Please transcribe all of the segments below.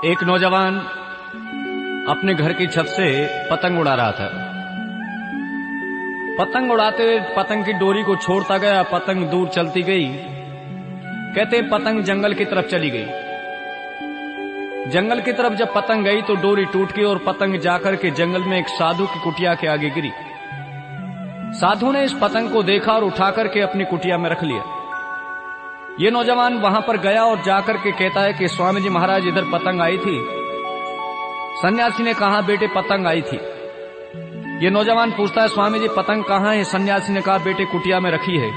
एक नौजवान अपने घर की छत से पतंग उड़ा रहा था। पतंग उड़ाते पतंग की डोरी को छोड़ता गया, पतंग दूर चलती गई। कहते पतंग जंगल की तरफ चली गई। जंगल की तरफ जब पतंग गई तो डोरी टूट गई और पतंग जाकर के जंगल में एक साधु की कुटिया के आगे गिरी। साधु ने इस पतंग को देखा और उठाकर के अपनी कुटिया में रख लिया। ये नौजवान वहां पर गया और जाकर के कहता है कि स्वामी जी महाराज इधर पतंग आई थी। सन्यासी ने कहा बेटे पतंग आई थी। ये नौजवान पूछता है स्वामी जी पतंग कहाँ है? सन्यासी ने कहा बेटे कुटिया में रखी है।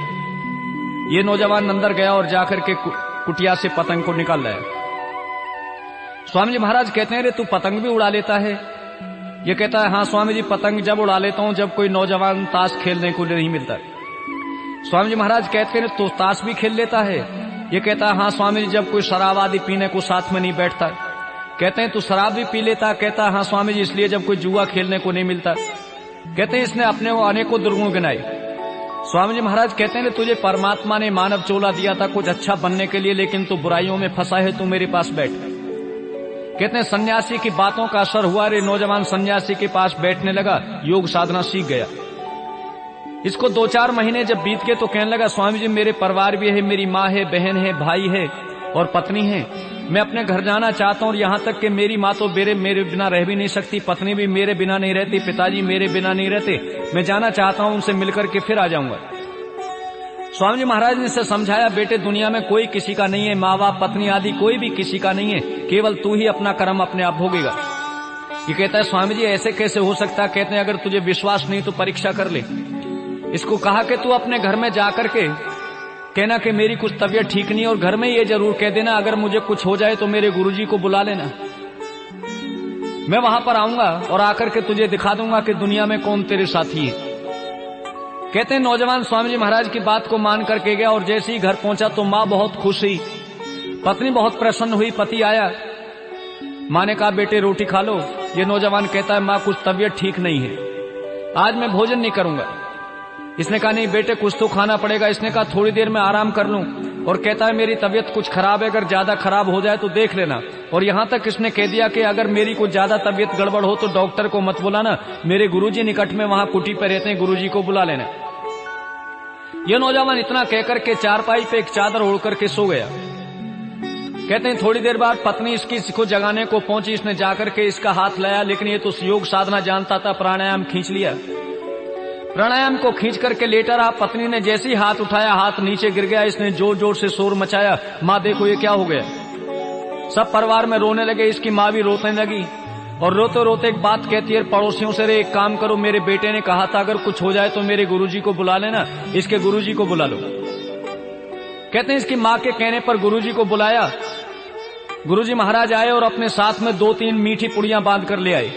ये नौजवान अंदर गया और जाकर के कुटिया से पतंग को निकाल लाया। स्वामी जी महाराज कहते हैं रे तू पतंग भी उड़ा लेता है? ये कहता है हाँ स्वामी जी पतंग जब उड़ा लेता हूं जब कोई नौजवान ताश खेलने को नहीं मिलता। स्वामी जी महाराज कहते हैं तो ताश भी खेल लेता है? ये कहता है हाँ स्वामी जी जब कोई शराब आदि पीने को साथ में नहीं बैठता। कहते हैं तू शराब भी पी लेता? कहता है हाँ स्वामी जी इसलिए जब कोई जुआ खेलने को नहीं मिलता। कहते हैं इसने अपने को अनेकों दुर्गुण गिनाए। स्वामी जी महाराज कहते हैं तुझे परमात्मा ने मानव चोला दिया था कुछ अच्छा बनने के लिए, लेकिन तू बुराइयों में फंसा है, तू मेरे पास बैठ। कहते हैं सन्यासी की बातों का असर हुआ। रे नौजवान सन्यासी के पास बैठने लगा, योग साधना सीख गया। इसको 2-4 महीने जब बीत गए तो कहने लगा स्वामी जी मेरे परिवार भी है, मेरी माँ है, बहन है, भाई है और पत्नी है। मैं अपने घर जाना चाहता हूँ। यहाँ तक कि मेरी माँ तो मेरे बिना रह भी नहीं सकती, पत्नी भी मेरे बिना नहीं रहती, पिताजी मेरे बिना नहीं रहते। मैं जाना चाहता हूँ, उनसे मिलकर के फिर आ जाऊंगा। स्वामी जी महाराज ने इसे समझाया बेटे दुनिया में कोई किसी का नहीं है, माँ बाप पत्नी आदि कोई भी किसी का नहीं है, केवल तू ही अपना कर्म अपने आप भोगेगा। ये कहता है स्वामी जी ऐसे कैसे हो सकता? कहते हैं अगर तुझे विश्वास नहीं तो परीक्षा कर ले। इसको कहा कि तू अपने घर में जाकर के कहना कि मेरी कुछ तबीयत ठीक नहीं है और घर में ये जरूर कह देना अगर मुझे कुछ हो जाए तो मेरे गुरुजी को बुला लेना। मैं वहां पर आऊंगा और आकर के तुझे दिखा दूंगा कि दुनिया में कौन तेरे साथी है। कहते हैं नौजवान स्वामी जी महाराज की बात को मान करके गया और जैसे ही घर पहुंचा तो माँ बहुत खुश हुई, पत्नी बहुत प्रसन्न हुई। पति आया, माँ ने कहा बेटे रोटी खा लो। ये नौजवान कहता है माँ कुछ तबीयत ठीक नहीं है, आज मैं भोजन नहीं करूंगा। इसने कहा नहीं बेटे कुछ तो खाना पड़ेगा। इसने कहा थोड़ी देर में आराम कर लूं। और कहता है मेरी तबीयत कुछ खराब है, अगर ज्यादा खराब हो जाए तो देख लेना। और यहां तक इसने कह दिया कि अगर मेरी कुछ ज्यादा तबीयत गड़बड़ हो तो डॉक्टर को मत बुलाना, मेरे गुरुजी निकट में वहां कुटी पर रहते हैं, गुरुजी को बुला लेना। यह नौजवान इतना कहकर के चारपाई पे एक चादर ओढ़ करके सो गया। कहते हैं थोड़ी देर बाद पत्नी इसको जगाने को पहुंची। इसने जाकर के इसका हाथ लाया, लेकिन ये तो योग साधना जानता था, प्राणायाम खींच लिया। प्राणायाम को खींच करके लेटा रहा। पत्नी ने जैसे ही हाथ उठाया हाथ नीचे गिर गया। इसने जोर जोर से शोर मचाया, माँ देखो ये क्या हो गया। सब परिवार में रोने लगे, इसकी माँ भी रोने लगी और रोते रोते एक बात कहती है पड़ोसियों से, रे एक काम करो मेरे बेटे ने कहा था अगर कुछ हो जाए तो मेरे गुरुजी को बुला लेना, इसके गुरुजी को बुला लो। कहते हैं इसकी माँ के कहने पर गुरुजी को बुलाया। गुरुजी महाराज आए और अपने साथ में 2-3 मीठी पुड़ियां बांध कर ले आए।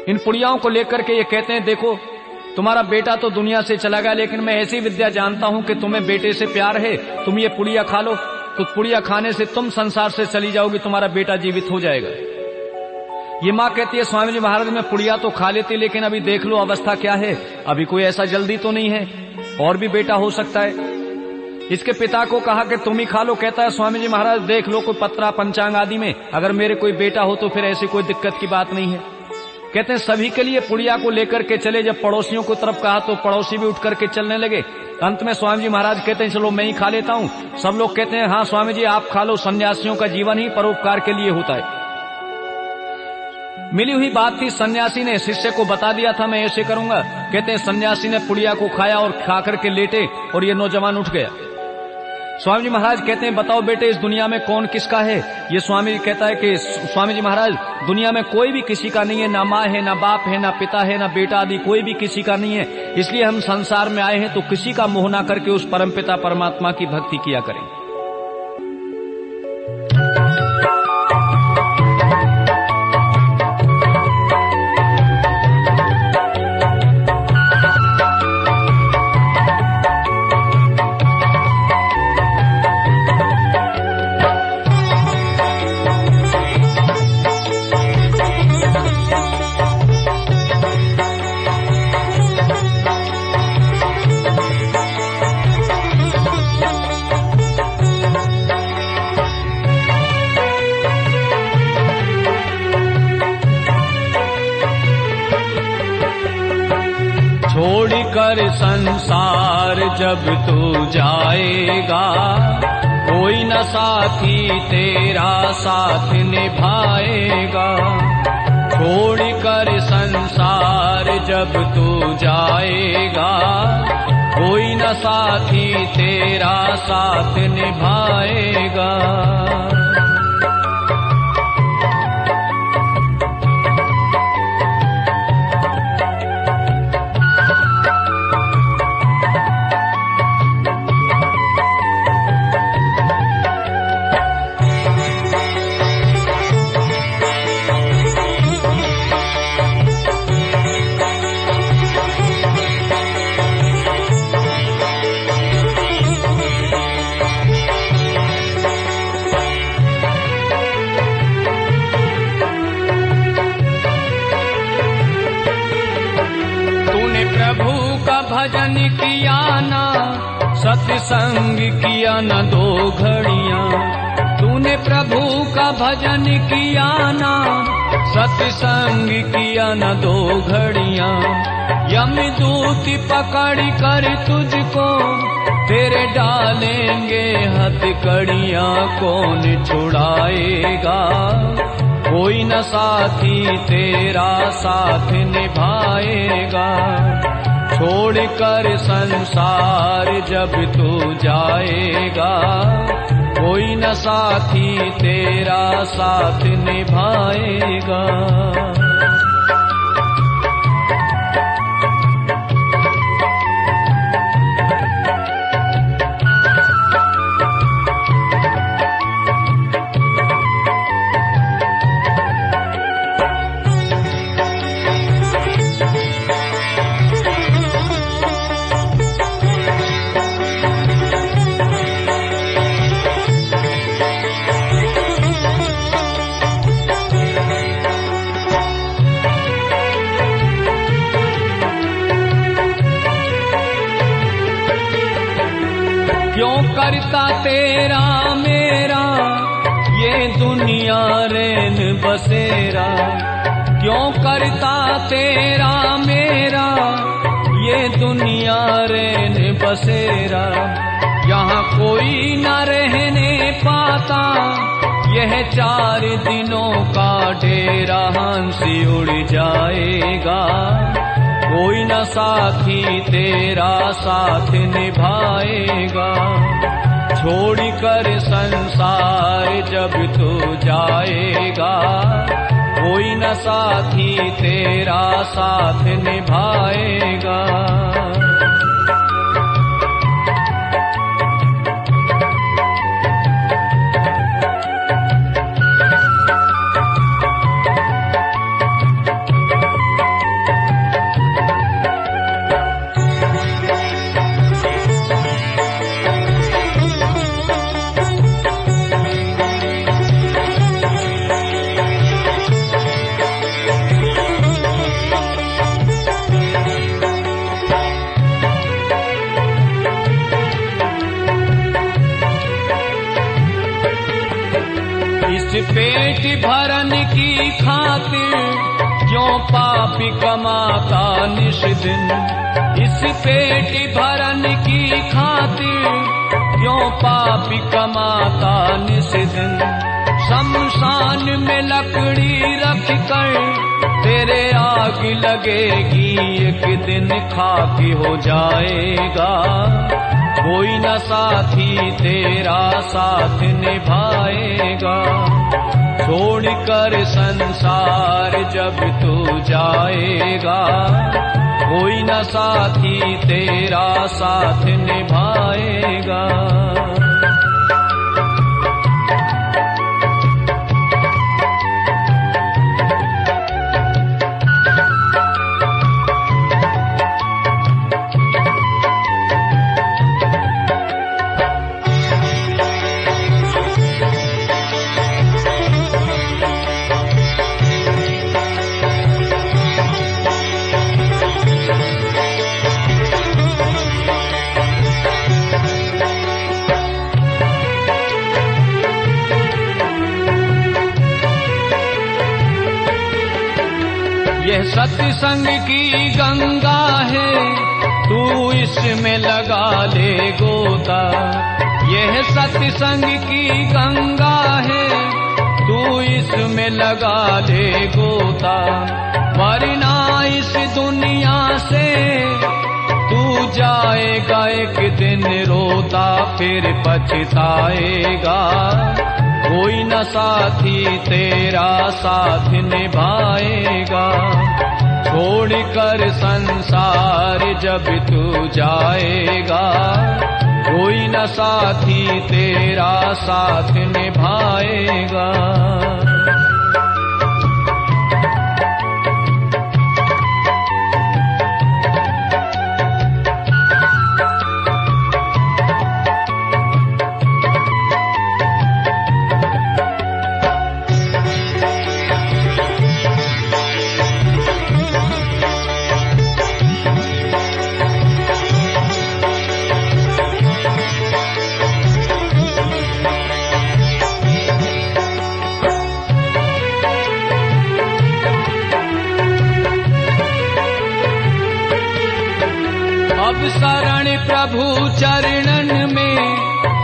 इन पुड़ियाओं को लेकर के ये कहते हैं देखो तुम्हारा बेटा तो दुनिया से चला गया, लेकिन मैं ऐसी विद्या जानता हूं कि तुम्हें बेटे से प्यार है, तुम ये पुड़िया खा लो, तो पुड़िया खाने से तुम संसार से चली जाओगी, तुम्हारा बेटा जीवित हो जाएगा। ये माँ कहती है स्वामी जी महाराज मैं पुड़िया तो खा लेती, लेकिन अभी देख लो अवस्था क्या है, अभी कोई ऐसा जल्दी तो नहीं है, और भी बेटा हो सकता है। इसके पिता को कहा कि तुम ही खा लो। कहता है स्वामी जी महाराज देख लो कोई पत्रा पंचांग आदि में अगर मेरे कोई बेटा हो तो फिर ऐसी कोई दिक्कत की बात नहीं है। कहते हैं सभी के लिए पुड़िया को लेकर के चले। जब पड़ोसियों को तरफ कहा तो पड़ोसी भी उठ करके चलने लगे। अंत में स्वामी जी महाराज कहते हैं चलो मैं ही खा लेता हूं। सब लोग कहते हैं हाँ स्वामी जी आप खा लो, सन्यासियों का जीवन ही परोपकार के लिए होता है। मिली हुई बात थी, सन्यासी ने शिष्य को बता दिया था मैं ऐसे करूंगा। कहते हैं सन्यासी ने पुड़िया को खाया और खा करके लेटे और ये नौजवान उठ गया। स्वामी जी महाराज कहते हैं बताओ बेटे इस दुनिया में कौन किसका है? ये स्वामी जी कहता है कि स्वामी जी महाराज दुनिया में कोई भी किसी का नहीं है, ना माँ है, ना बाप है, ना पिता है, ना बेटा आदि कोई भी किसी का नहीं है। इसलिए हम संसार में आए हैं तो किसी का मोह ना करके उस परमपिता परमात्मा की भक्ति किया करें। कर संसार जब तू जाएगा, कोई न साथी तेरा साथ निभाएगा। छोड़ कर संसार जब तू जाएगा, कोई न साथी तेरा साथ निभाएगा। भजन किया ना, सत्संग किया न 2 घड़ियां। तूने प्रभु का भजन किया ना, सत्संग किया न 2 घड़ियां। यमदूत पकड़ कर तुझको तेरे डालेंगे हथकड़ियां। कौन छुड़ाएगा, कोई न साथी तेरा साथ निभाएगा। छोड़ कर संसार जब तू जाएगा, कोई न साथी तेरा साथ निभाएगा। क्यों करता तेरा मेरा ये दुनिया रैन बसेरा। क्यों करता तेरा मेरा ये दुनिया रैन बसेरा। यहाँ कोई न रहने पाता, यह 4 दिनों का डेरा। हंसी उड़ जाएगा, कोई न साथी तेरा साथ निभाएगा। छोड़ कर संसार जब तू जाएगा, कोई न साथी तेरा साथ निभाएगा। पेट भरन की खातिर क्यों पापी कमाता निश दिन। इस पेट भरन की खातिर क्यों पापी कमाता निश दिन। शमशान में लकड़ी रख कर तेरे आग लगेगी, एक दिन खाक हो जाएगा। कोई न साथी तेरा साथ निभाएगा। छोड़ कर संसार जब तू जाएगा, कोई न साथी तेरा साथ निभाएगा। यह सत्संग की गंगा है, तू इसमें लगा ले गोता। यह सत्संग की गंगा है, तू इसमें लगा ले गोता। वरना इस दुनिया से तू जाएगा एक दिन रोता, फिर पछताएगा। कोई न साथी तेरा साथ निभाएगा। छोड़कर संसार जब तू जाएगा, कोई न साथी तेरा साथ निभाएगा। अब शरण प्रभु चरणन में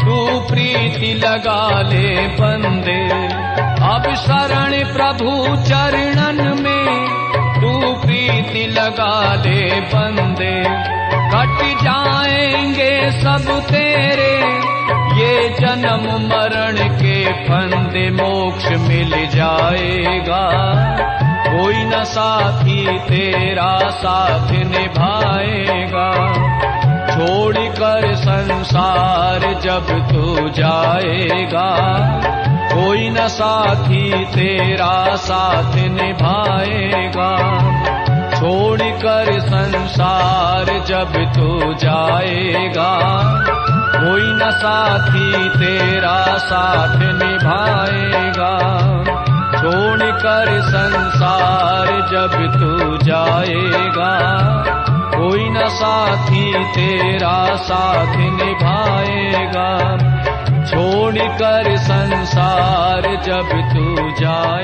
तू प्रीति लगा ले बंदे। अब शरण प्रभु चरणन में तू प्रीति लगा ले बंदे। कट जाएंगे सब तेरे ये जन्म मरण के फंदे, मोक्ष मिल जाएगा। कोई न साथी तेरा साथ निभाएगा। छोड़कर संसार जब तू जाएगा, कोई न साथी तेरा साथ निभाएगा। छोड़कर संसार जब तू जाएगा, कोई न साथी तेरा साथ निभाएगा। छोड़कर संसार जब तू जाएगा, कोई न साथी तेरा साथ निभाएगा। छोड़कर संसार जब तू जाए